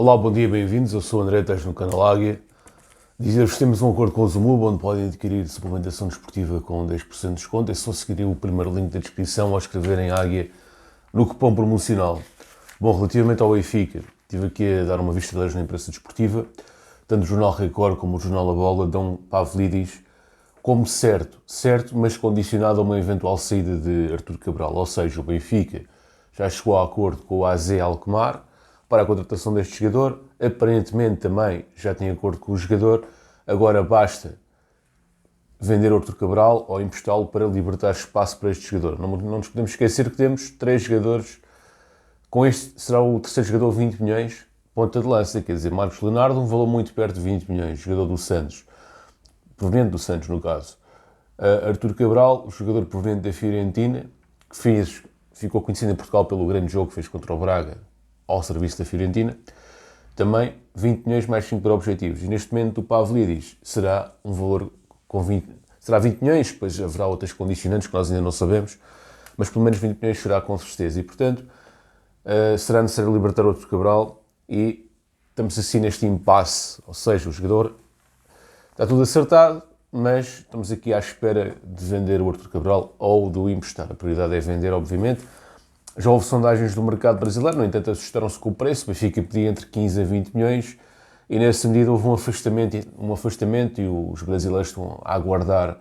Olá, bom dia, bem-vindos. Eu sou o André, estás no canal Águia. Dizer-vos que temos um acordo com o Zumub, onde podem adquirir suplementação desportiva com 10% de desconto. É só seguirem o primeiro link da descrição ou escreverem Águia no cupom promocional. Bom, relativamente ao Benfica, estive aqui a dar uma vista de olhos na imprensa desportiva. Tanto o Jornal Record como o Jornal A Bola dão Pavlidis como certo, mas condicionado a uma eventual saída de Artur Cabral. Ou seja, o Benfica já chegou a acordo com o AZ Alkmaar para a contratação deste jogador. Aparentemente também já tem acordo com o jogador. Agora basta vender Artur Cabral ou emprestá-lo para libertar espaço para este jogador. Não nos podemos esquecer que temos 3 jogadores. Com este será o terceiro jogador 20 milhões, ponta de lança. Quer dizer, Marcos Leonardo, um valor muito perto de 20 milhões, jogador do Santos. Proveniente do Santos, no caso. Artur Cabral, o jogador proveniente da Fiorentina, que ficou conhecido em Portugal pelo grande jogo que fez contra o Braga, ao serviço da Fiorentina. Também 20 milhões mais 5 para objetivos. E neste momento o Pavlidis será um valor com 20... Será 20 milhões, depois haverá outras condicionantes que nós ainda não sabemos, mas pelo menos 20 milhões será com certeza. E, portanto, será necessário libertar o Artur Cabral e estamos assim neste impasse. Ou seja, o jogador está tudo acertado, mas estamos aqui à espera de vender o Artur Cabral ou de o emprestar. A prioridade é vender, obviamente. Já houve sondagens do mercado brasileiro, no entanto assustaram-se com o preço. O Benfica pedia entre 15 a 20 milhões e nessa medida houve um afastamento e os brasileiros estão a aguardar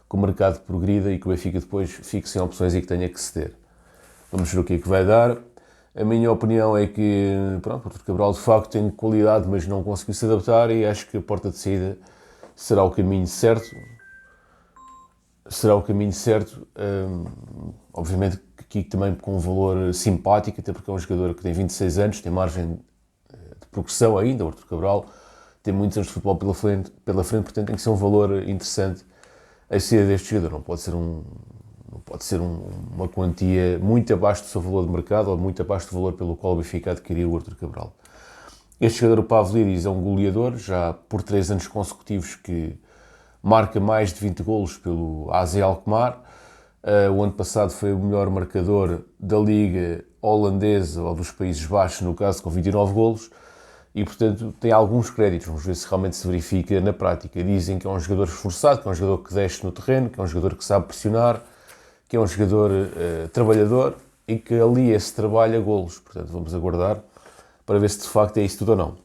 que o mercado progrida e que o Benfica depois fique sem opções e que tenha que ceder. Vamos ver o que é que vai dar. A minha opinião é que o Artur Cabral de facto tem qualidade, mas não conseguiu se adaptar e acho que a porta de saída será o caminho certo. Obviamente aqui também com um valor simpático, até porque é um jogador que tem 26 anos, tem margem de progressão ainda. O Artur Cabral tem muitos anos de futebol pela frente, portanto tem que ser um valor interessante a saída deste jogador. Não pode ser uma quantia muito abaixo do seu valor de mercado ou muito abaixo do valor pelo qual o Benfica adquiriu o Artur Cabral. Este jogador, o Pavlidis, é um goleador, já por 3 anos consecutivos que marca mais de 20 golos pelo AZ Alkmaar. O ano passado foi o melhor marcador da Liga Holandesa ou dos Países Baixos, no caso, com 29 golos. E, portanto, tem alguns créditos. Vamos ver se realmente se verifica na prática. Dizem que é um jogador esforçado, que é um jogador que desce no terreno, que é um jogador que sabe pressionar, que é um jogador trabalhador e que alia esse trabalho a golos. Portanto, vamos aguardar para ver se de facto é isso tudo ou não.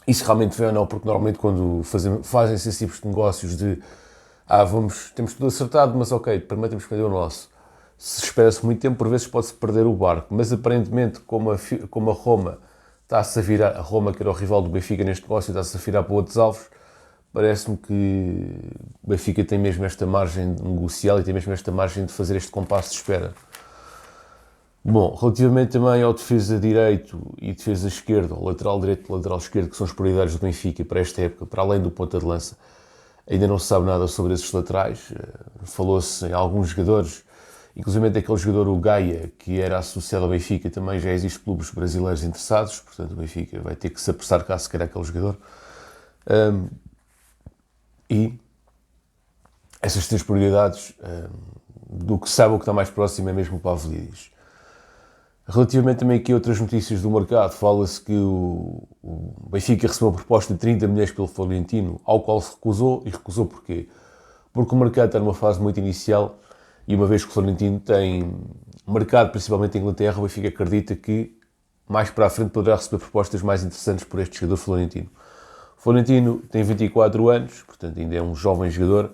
Isso realmente vem ou não, porque normalmente quando fazem-se esses tipos de negócios de temos tudo acertado, mas ok, primeiro temos que vender o nosso. Se espera-se muito tempo, por vezes pode-se perder o barco, mas aparentemente como a Roma está-se a virar, a Roma que era o rival do Benfica neste negócio, está-se a virar para outros alvos, parece-me que o Benfica tem mesmo esta margem negocial e tem mesmo esta margem de fazer este compasso de espera. Bom, relativamente também ao defesa direito e defesa esquerdo, ao lateral direito e lateral esquerdo, que são as prioridades do Benfica para esta época, para além do ponta de lança, ainda não se sabe nada sobre esses laterais. Falou-se em alguns jogadores, inclusive aquele jogador, o Gaia, que era associado ao Benfica, também já existe clubes brasileiros interessados, portanto o Benfica vai ter que se apressar caso queira aquele jogador. E essas 3 prioridades, do que sabe, o que está mais próximo é mesmo o Pavlidis. Relativamente também aqui a outras notícias do mercado, fala-se que o Benfica recebeu uma proposta de 30 milhões pelo Florentino, ao qual se recusou. E recusou porquê? Porque o mercado está numa fase muito inicial e uma vez que o Florentino tem mercado, principalmente em Inglaterra, o Benfica acredita que mais para a frente poderá receber propostas mais interessantes por este jogador Florentino. O Florentino tem 24 anos, portanto ainda é um jovem jogador.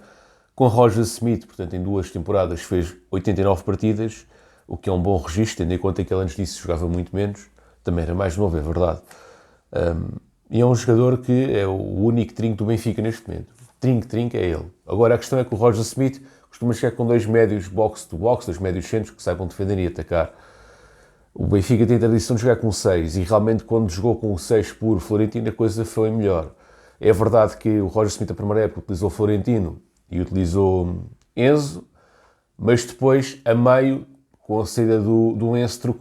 Com Roger Smith, portanto em 2 temporadas fez 89 partidas, o que é um bom registro, tendo em conta que ele antes disso jogava muito menos, também era mais novo, é verdade. E é um jogador que é o único trinco do Benfica neste momento. Trinco é ele. Agora a questão é que o Roger Smith costuma chegar com 2 médios box-to-box, 2 médios centros que saibam defender e atacar. O Benfica tem a tradição de jogar com 6 e realmente quando jogou com o 6 puro Florentino a coisa foi melhor. É verdade que o Roger Smith a primeira época utilizou Florentino e utilizou Enzo, mas depois a meio, com a saída do Enzo,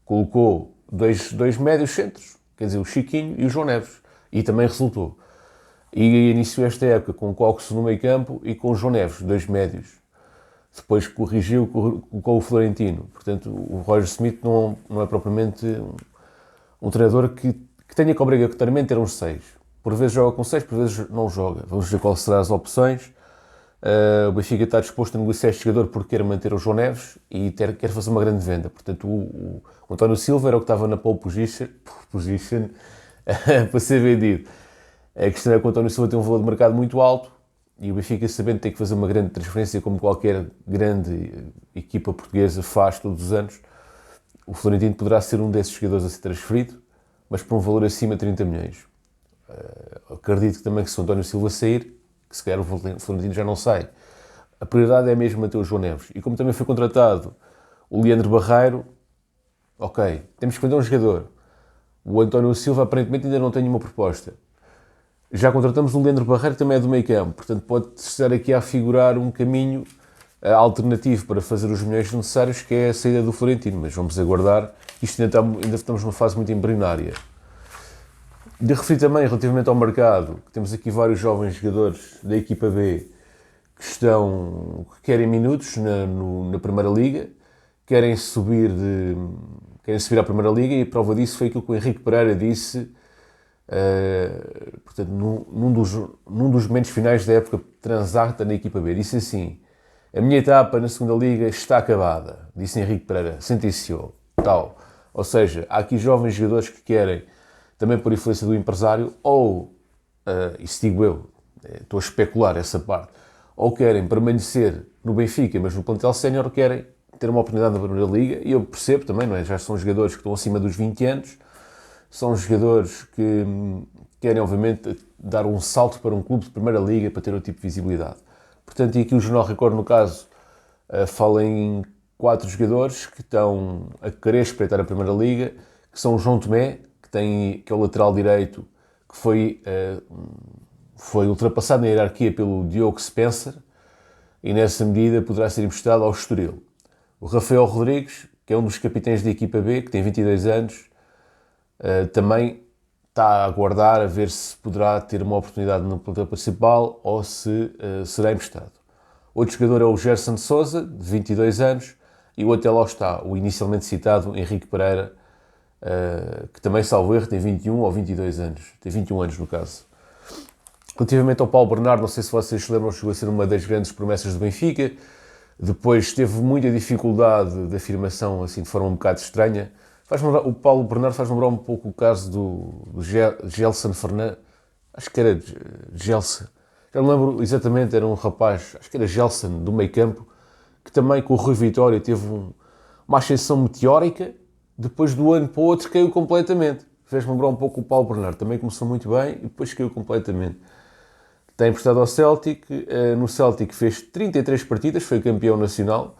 colocou dois médios centros, quer dizer, o Chiquinho e o João Neves, e também resultou. E iniciou esta época com o Coxo no meio campo e com o João Neves, 2 médios. Depois corrigiu com o Florentino. Portanto, o Roger Smith não é propriamente um treinador que tenha que obrigatoriamente ter uns 6. Por vezes joga com 6, por vezes não joga. Vamos ver quais serão as opções. O Benfica está disposto a negociar este jogador porque quer manter o João Neves e quer fazer uma grande venda. Portanto, o António Silva era o que estava na pole position para ser vendido. A questão é que o António Silva tem um valor de mercado muito alto e o Benfica, sabendo que tem que fazer uma grande transferência, como qualquer grande equipa portuguesa faz todos os anos, o Florentino poderá ser um desses jogadores a ser transferido, mas por um valor acima de 30 milhões. Acredito também que se o António Silva sair, que se calhar o Florentino já não sai. A prioridade é mesmo manter o João Neves. E como também foi contratado o Leandro Barreiro, ok, temos que vender um jogador. O António Silva aparentemente ainda não tem nenhuma proposta. Já contratamos o Leandro Barreiro, que também é do meio campo, portanto pode estar aqui a figurar um caminho alternativo para fazer os milhões necessários, que é a saída do Florentino, mas vamos aguardar. Isto ainda estamos numa fase muito embrionária. De referir também, relativamente ao mercado, que temos aqui vários jovens jogadores da equipa B que querem minutos na Primeira Liga, querem subir à Primeira Liga, e a prova disso foi aquilo que o Henrique Pereira disse, portanto, num dos momentos finais da época transata na equipa B. Disse assim: a minha etapa na Segunda Liga está acabada, disse Henrique Pereira, sentenciou, tal. Ou seja, há aqui jovens jogadores que querem, também por influência do empresário, ou, isso digo eu, estou a especular essa parte, ou querem permanecer no Benfica, mas no plantel sénior querem ter uma oportunidade na Primeira Liga, e eu percebo também, não é? Já são jogadores que estão acima dos 20 anos, são jogadores que querem, obviamente, dar um salto para um clube de Primeira Liga para ter outro tipo de visibilidade. Portanto, e aqui o Jornal Record, no caso, fala em 4 jogadores que estão a querer espreitar a Primeira Liga, que são o João Tomé, que é o lateral direito, que foi ultrapassado na hierarquia pelo Diogo Spencer, e nessa medida poderá ser emprestado ao Estoril. O Rafael Rodrigues, que é um dos capitães da equipa B, que tem 22 anos, também está a aguardar a ver se poderá ter uma oportunidade no plantel principal ou se será emprestado. Outro jogador é o Gerson Sousa, de 22 anos, e o outro lá está, o inicialmente citado Henrique Pereira, que também, salvo erro, tem 21 ou 22 anos. Tem 21 anos, no caso. Relativamente ao Paulo Bernardo, não sei se vocês se lembram, chegou a ser uma das grandes promessas do Benfica. Depois teve muita dificuldade de afirmação, assim, de forma um bocado estranha. O Paulo Bernardo faz lembrar um pouco o caso do Gelson Fernandes. Acho que era Gelson. Já não lembro exatamente, era um rapaz, acho que era Gelson, do meio campo, que também com o Rui Vitória teve uma ascensão meteórica. Depois do ano para o outro caiu completamente. Fez-me lembrar um pouco o Paulo Bernardo. Também começou muito bem e depois caiu completamente. Está emprestado ao Celtic. No Celtic fez 33 partidas, foi campeão nacional,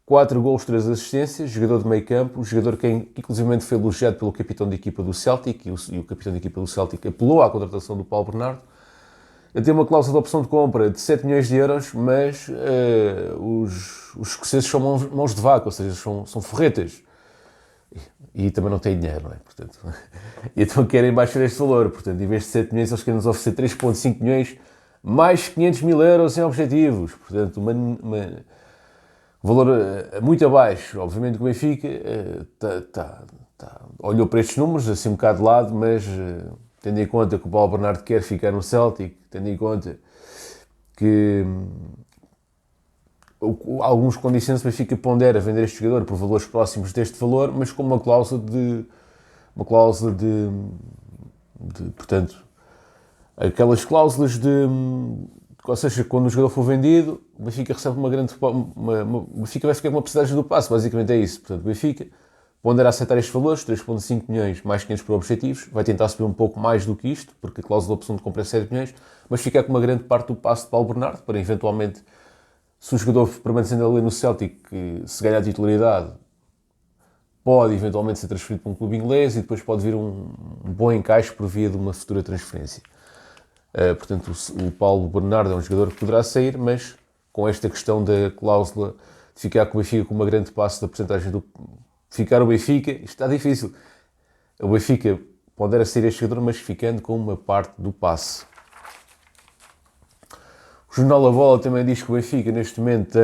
4 golos, 3 assistências, jogador de meio campo, jogador que inclusive foi elogiado pelo capitão de equipa do Celtic, e o capitão de equipa do Celtic apelou à contratação do Paulo Bernardo. Ele tem uma cláusula de opção de compra de 7 milhões de euros, mas os escoceses são mãos de vaca, ou seja, são forretas. E também não têm dinheiro, não é? Portanto, então querem baixar este valor. Portanto, em vez de 7 milhões, eles querem nos oferecer 3,5 milhões mais 500 mil euros em objetivos. Portanto, um valor muito abaixo. Obviamente que o Benfica olhou para estes números, assim um bocado de lado, mas tendo em conta que o Paulo Bernardo quer ficar no Celtic, tendo em conta que alguns condicionantes, o Benfica pondera vender este jogador por valores próximos deste valor, mas com uma cláusula de portanto, aquelas cláusulas ou seja, quando o jogador for vendido, o Benfica recebe o Benfica vai ficar com uma percentagem do passe, basicamente é isso. Portanto, o Benfica pondera aceitar estes valores, 3,5 milhões mais 500 por objetivos, vai tentar subir um pouco mais do que isto, porque a cláusula de opção de compra é 7 milhões, mas ficar com uma grande parte do passe de Paulo Bernardo, para eventualmente, se o jogador permanecendo ali no Celtic, se ganhar a titularidade, pode eventualmente ser transferido para um clube inglês e depois pode vir um bom encaixe por via de uma futura transferência. Portanto, o Paulo Bernardo é um jogador que poderá sair, mas com esta questão da cláusula de ficar com o Benfica com uma grande passe da porcentagem do... Ficar o Benfica, isto está difícil. O Benfica pondera ser este jogador, mas ficando com uma parte do passe. O Jornal da Bola também diz que o Benfica neste momento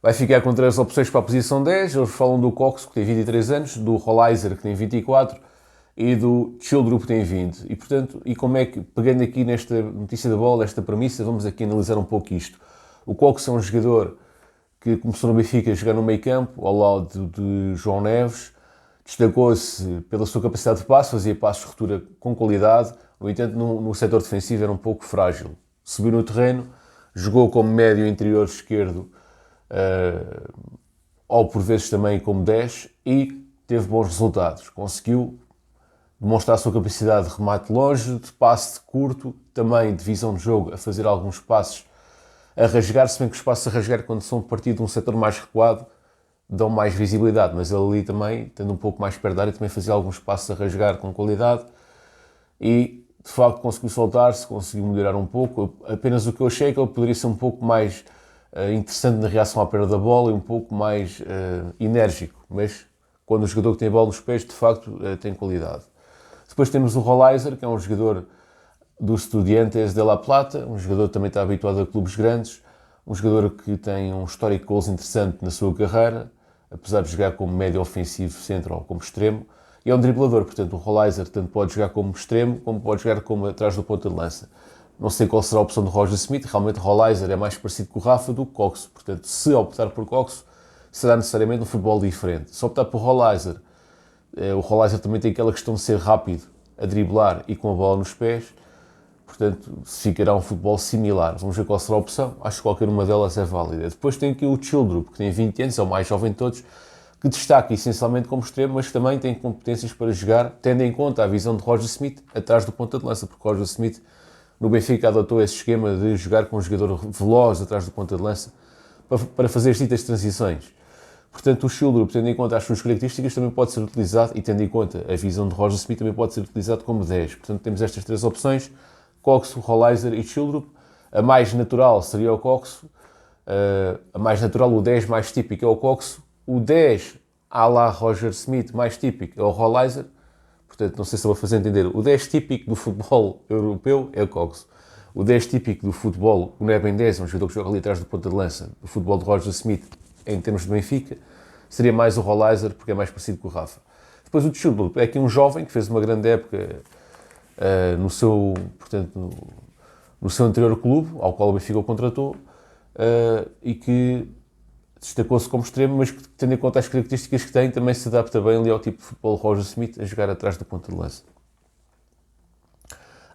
vai ficar com 3 opções para a posição 10. Eles falam do Cox, que tem 23 anos, do Rolaiser, que tem 24, e do Childrup tem vindo. E, portanto, e como é que, pegando aqui nesta notícia da bola, esta premissa, vamos aqui analisar um pouco isto. O Cox é um jogador que começou no Benfica a jogar no meio campo, ao lado de João Neves, destacou-se pela sua capacidade de passe, fazia passos de ruptura com qualidade, no entanto no setor defensivo era um pouco frágil. Subiu no terreno, jogou como médio interior esquerdo, ou por vezes também como 10, e teve bons resultados. Conseguiu demonstrar a sua capacidade de remate longe, de passe curto, também de visão de jogo, a fazer alguns passos a rasgar, se bem que os passos a rasgar, quando são partido de um setor mais recuado, dão mais visibilidade, mas ele ali também, tendo um pouco mais perto da área, também fazia alguns passos a rasgar com qualidade e, de facto, conseguiu soltar-se, conseguiu melhorar um pouco. Apenas o que eu achei é que ele poderia ser um pouco mais interessante na reação à perda da bola e um pouco mais enérgico, mas quando o jogador que tem a bola nos pés, de facto, tem qualidade. Depois temos o Rolaiser, que é um jogador do Estudiantes de La Plata, um jogador que também está habituado a clubes grandes, um jogador que tem um histórico de gols interessante na sua carreira, apesar de jogar como médio ofensivo, centro ou como extremo, e é um driblador, portanto o Rolaiser tanto pode jogar como extremo, como pode jogar como atrás do ponta de lança. Não sei qual será a opção de Roger Smith, realmente o Rolaiser é mais parecido com o Rafa do que Coxo, portanto se optar por Coxo, será necessariamente um futebol diferente. Se optar por Rolaiser, o Rolaiser também tem aquela questão de ser rápido, a driblar e com a bola nos pés, portanto, ficará um futebol similar. Vamos ver qual será a opção. Acho que qualquer uma delas é válida. Depois tem aqui o Childrup, que tem 20 anos, é o mais jovem de todos, que destaca essencialmente como extremo, mas também tem competências para jogar, tendo em conta a visão de Roger Smith atrás do ponta de lança, porque Roger Smith no Benfica adotou esse esquema de jogar com um jogador veloz atrás do ponta de lança para fazer as ditas transições. Portanto, o Childrup, tendo em conta as suas características, também pode ser utilizado, e tendo em conta a visão de Roger Smith, também pode ser utilizado como 10. Portanto, temos estas três opções: Coxo, Rolaiser e Childrup. A mais natural seria o Coxo, a mais natural, o 10 mais típico é o Coxo, o 10 à la Roger Smith mais típico é o Rolaiser. Portanto, não sei se eu vou fazer entender, o 10 típico do futebol europeu é o Coxo. O 10 típico do futebol, o não é bem 10, é um jogador que joga ali atrás do ponta de lança, do futebol de Roger Smith, em termos de Benfica, seria mais o Rolaiser, porque é mais parecido com o Rafa. Depois o Childrup é aqui um jovem que fez uma grande época no seu, portanto, no seu anterior clube, ao qual o Benfica o contratou, e que destacou-se como extremo, mas que, tendo em conta as características que tem, também se adapta bem ali ao tipo de futebol Roger Smith, a jogar atrás da ponta de lança.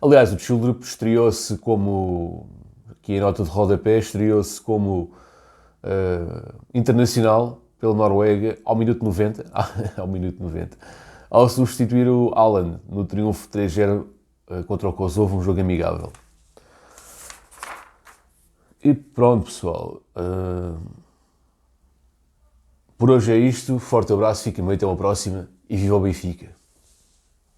Aliás, o Childrup estreou-se como, aqui em nota de rodapé, estreou-se como internacional pela Noruega ao minuto 90, ao minuto 90, ao substituir o Haaland no triunfo 3-0 contra o Kosovo, um jogo amigável. E pronto, pessoal. Por hoje é isto. Forte abraço, fiquem bem, até uma próxima e viva o Benfica!